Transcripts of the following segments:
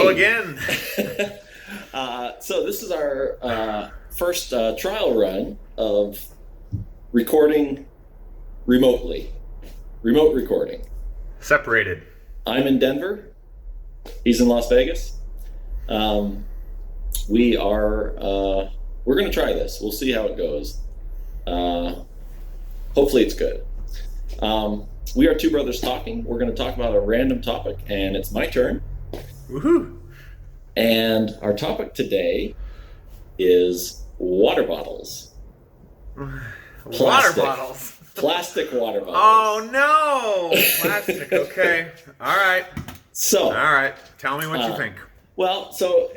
Hello again. So this is our first trial run of recording remotely. Remote recording. Separated. I'm in Denver. He's in Las Vegas. We're going to try this. We'll see how it goes. Hopefully it's good. We are two brothers talking. We're going to talk about a random topic, and it's my turn. Woohoo! And our topic today is water bottles. Water bottles. Plastic water bottles. Oh no! Plastic. Okay. All right. All right. Tell me what you think. Well, so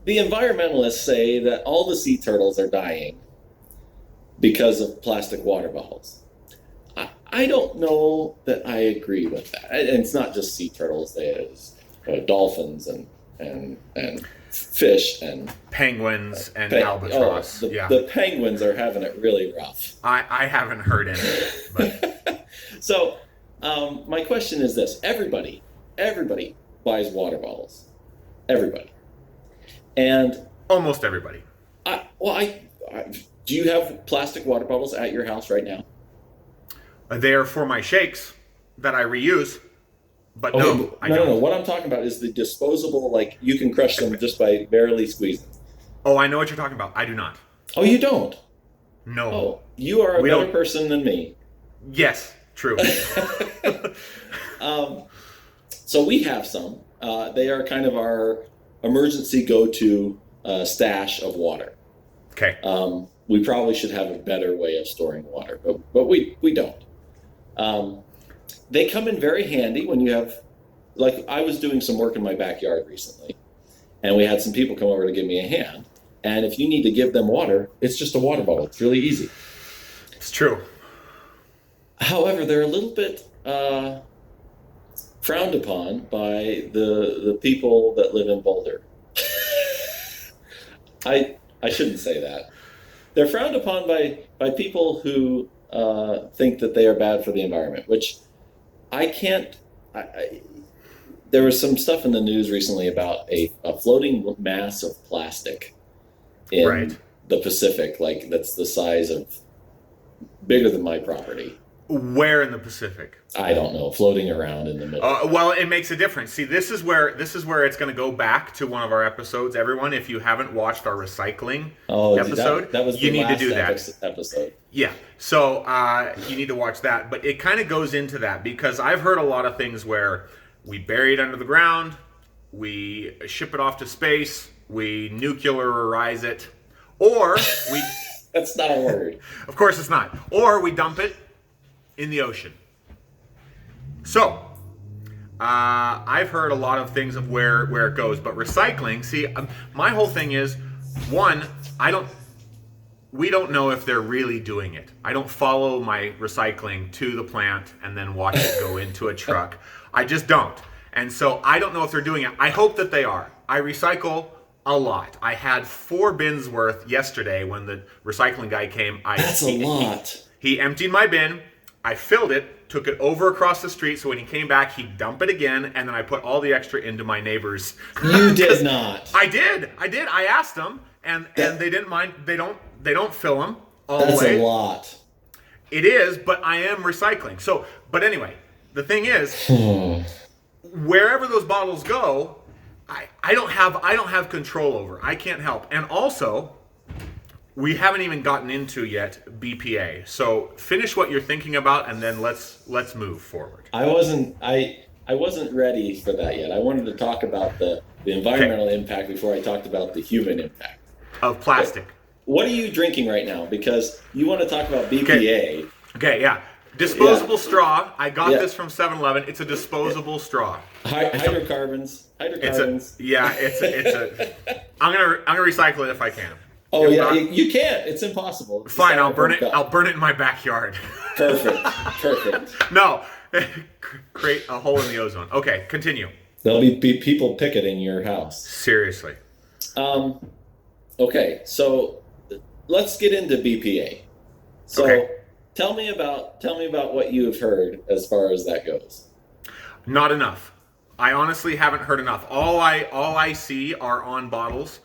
the environmentalists say that all the sea turtles are dying because of plastic water bottles. I don't know that I agree with that. And it's not just sea turtles. There's dolphins and fish and penguins and albatross. The penguins are having it really rough. I haven't heard any. But. So my question is this: everybody buys water bottles. Everybody. And almost everybody. Do you have plastic water bottles at your house right now? They are for my shakes that I reuse. But no, I don't. No. What I'm talking about is the disposable, like you can crush them just by barely squeezing. Oh, I know what you're talking about. I do not. Oh, you don't? No. Oh, you are a better person than me. Yes, true. So we have some. They are kind of our emergency go-to stash of water. Okay. We probably should have a better way of storing water, but we don't. They come in very handy when you have, like I was doing some work in my backyard recently, and we had some people come over to give me a hand. And if you need to give them water, it's just a water bottle. It's really easy. It's true. However, they're a little bit frowned upon by the people that live in Boulder. I shouldn't say that. They're frowned upon by people who think that they are bad for the environment, which I can't. There was some stuff in the news recently about a floating mass of plastic in the Pacific, like that's the size of bigger than my property. Where in the Pacific? I don't know, floating around in the middle. Well, it makes a difference. See, this is where it's going to go back to one of our episodes. Everyone, if you haven't watched our recycling episode, that was you the need to last do that episode. Yeah, so you need to watch that. But it kind of goes into that because I've heard a lot of things where we bury it under the ground, we ship it off to space, we nuclearize it, or we. That's not a word. Of course, it's not. Or we dump it in the ocean. So, I've heard a lot of things of where it goes, but recycling, see, my whole thing is, one, we don't know if they're really doing it. I don't follow my recycling to the plant and then watch it go into a truck. I just don't. And so I don't know if they're doing it. I hope that they are. I recycle a lot. I had 4 bins worth yesterday when the recycling guy came. That's a lot. He emptied my bin. I filled it, took it over across the street, so when he came back, he'd dump it again, and then I put all the extra into my neighbor's. You did not. I did. I asked them, and they didn't mind. They don't fill them all the way. That's a lot. It is, but I am recycling. So, but anyway, the thing is, wherever those bottles go, I don't have control over. I can't help. And also, we haven't even gotten into yet BPA. So finish what you're thinking about, and then let's move forward. I wasn't ready for that yet. I wanted to talk about the environmental impact before I talked about the human impact of plastic. But what are you drinking right now? Because you want to talk about BPA. Okay, yeah. Disposable straw. I got this from 7-Eleven. It's a disposable straw. Hydrocarbons. It's a. I'm gonna recycle it if I can. Oh yeah, you can't. It's impossible. Fine, I'll burn it. I'll burn it in my backyard. Perfect. No, create a hole in the ozone. Okay, continue. There'll be people picketing your house. Seriously. Okay, so let's get into BPA. So tell me about what you have heard as far as that goes. Not enough. I honestly haven't heard enough. All I see are on bottles,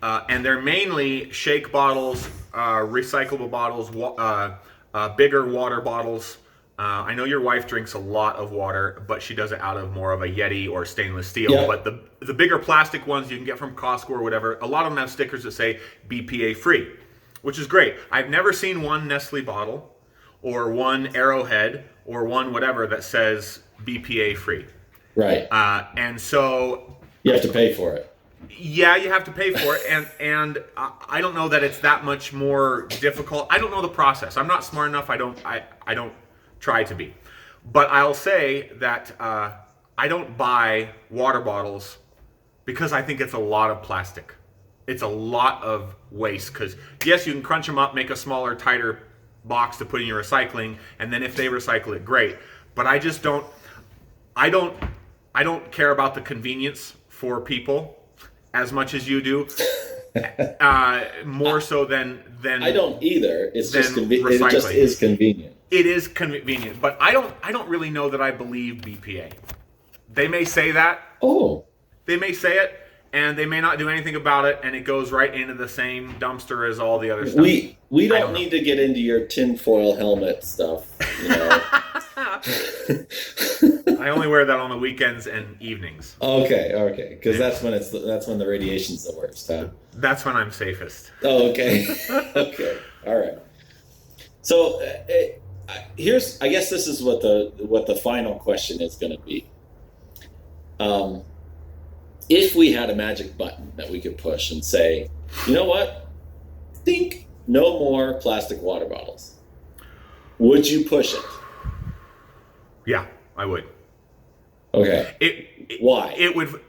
and they're mainly shake bottles, recyclable bottles, bigger water bottles. I know your wife drinks a lot of water, but she does it out of more of a Yeti or stainless steel. Yeah. But the bigger plastic ones you can get from Costco or whatever, a lot of them have stickers that say BPA free, which is great. I've never seen one Nestle bottle or one Arrowhead or one whatever that says BPA free. Right. And so you have to pay for it. Yeah, you have to pay for it, and I don't know that it's that much more difficult. I don't know the process. I'm not smart enough. I don't try to be, but I'll say that I don't buy water bottles because I think it's a lot of plastic. It's a lot of waste. Because yes, you can crunch them up, make a smaller, tighter box to put in your recycling, and then if they recycle it, great. But I just don't. I don't care about the convenience for people as much as you do. More so than I don't either. It's just recycling. it just is convenient. It is convenient, but I don't really know that I believe BPA. They may say that. Oh. They may say it, and they may not do anything about it, and it goes right into the same dumpster as all the other stuff. We don't need to get into your tinfoil helmet stuff, you know. I only wear that on the weekends and evenings. Okay, because that's when the radiation's the worst, huh? That's when I'm safest. Oh, okay, okay, all right. So I guess this is what the final question is going to be. If we had a magic button that we could push and say, you know what, think no more plastic water bottles, would you push it? Yeah, I would. Okay. Why? It would,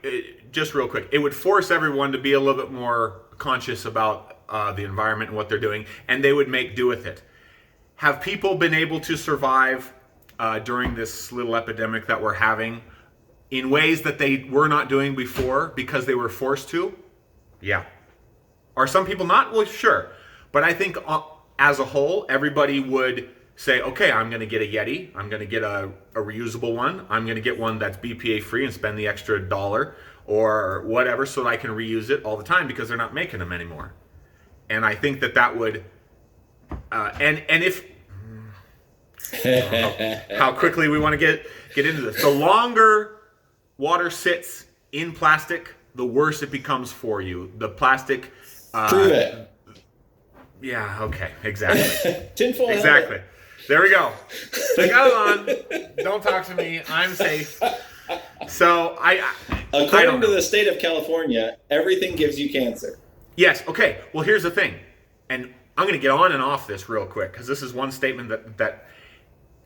just real quick, it would force everyone to be a little bit more conscious about the environment and what they're doing, and they would make do with it. Have people been able to survive during this little epidemic that we're having in ways that they were not doing before because they were forced to? Yeah. Are some people not? Well, sure. But I think as a whole, everybody would say, okay, I'm going to get a Yeti. I'm going to get a reusable one. I'm going to get one that's BPA free and spend the extra $1 or whatever so that I can reuse it all the time because they're not making them anymore. And I think that would, and if, how quickly we want to get into this. The longer water sits in plastic, the worse it becomes for you. The plastic. Prove it. Yeah. Okay. Exactly. Tinfoil. Exactly. There we go. I got it on. Don't talk to me. I'm safe. So according to the state of California, everything gives you cancer. Yes. Okay. Well, here's the thing, and I'm going to get on and off this real quick because this is one statement that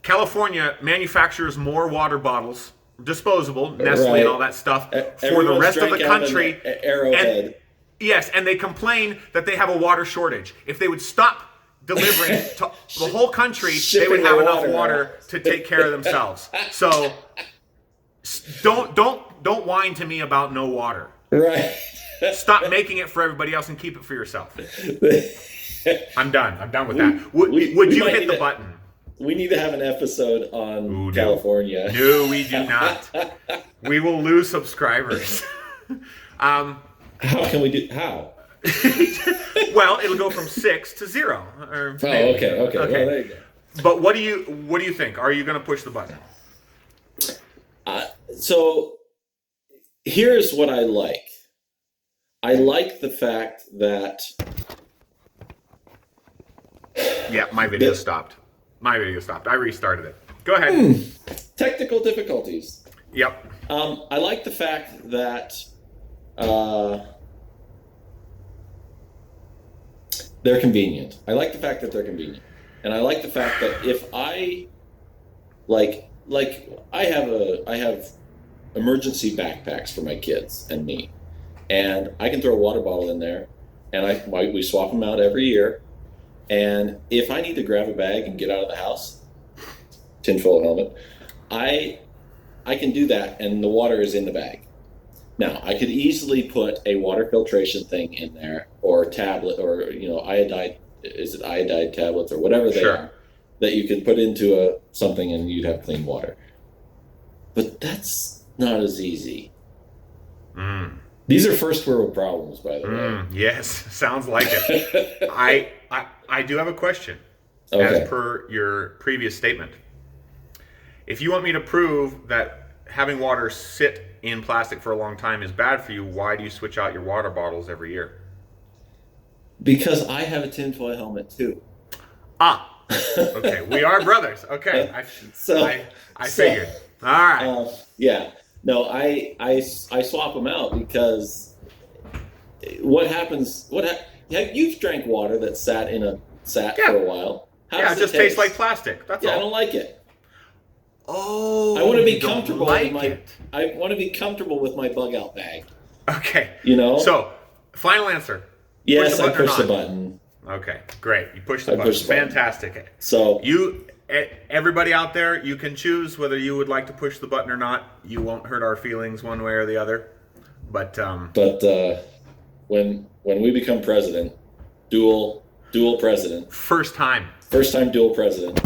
California manufactures more water bottles, disposable, Nestle right. and all that stuff, for the rest of the country. Arrowhead. Yes, and they complain that they have a water shortage. If they would stop delivering to the whole country, they would have enough water to take care of themselves. So don't whine to me about no water. Right. Stop making it for everybody else and keep it for yourself. I'm done. I'm done with that. Would you hit the button? We need to have an episode on California. No, we do not. We will lose subscribers. How can we do? How? Well, it'll go from 6 to 0. Okay. Well, there you go. But what do you think? Are you going to push the button? So here's what I like. I like the fact that. Yeah, my video stopped. I restarted it. Go ahead. Technical difficulties. Yep. I like the fact that they're convenient. I like the fact that they're convenient. And I like the fact that if I I have emergency backpacks for my kids and me. And I can throw a water bottle in there and we swap them out every year. And if I need to grab a bag and get out of the house, tinfoil helmet, I can do that, and the water is in the bag. Now, I could easily put a water filtration thing in there, or a tablet, or iodide tablets, or whatever they are, that you could put into something and you'd have clean water. But that's not as easy. Mm. These are first world problems, by the way. Yes, sounds like it. I do have a question. Okay. As per your previous statement, if you want me to prove that having water sit in plastic for a long time is bad for you, why do you switch out your water bottles every year? Because I have a tinfoil helmet too. Ah, okay. We are brothers. Okay, I figured. All right. Yeah. No, I swap them out because what happens? You've drank water that sat for a while. How does it just tastes like plastic. That's all. I don't like it. Oh, I want to be comfortable like with it. I want to be comfortable with my bug out bag. Okay. So, final answer. Yes, I push the button. Okay, great. You push the button. Fantastic. So everybody out there, you can choose whether you would like to push the button or not. You won't hurt our feelings one way or the other. But when we become president, dual president. First time Dual president.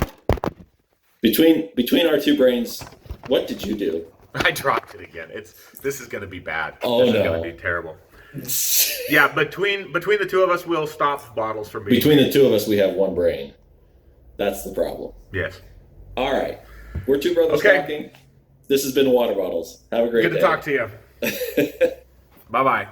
Between our two brains, what did you do? I dropped it again. This is going to be bad. Oh, this no. is going to be terrible. Yeah, between the two of us, we'll stop bottles from being. Between the two of us, we have one brain. That's the problem. Yes. All right. We're two brothers talking. This has been Water Bottles. Have a great day. Good to talk to you. Bye-bye.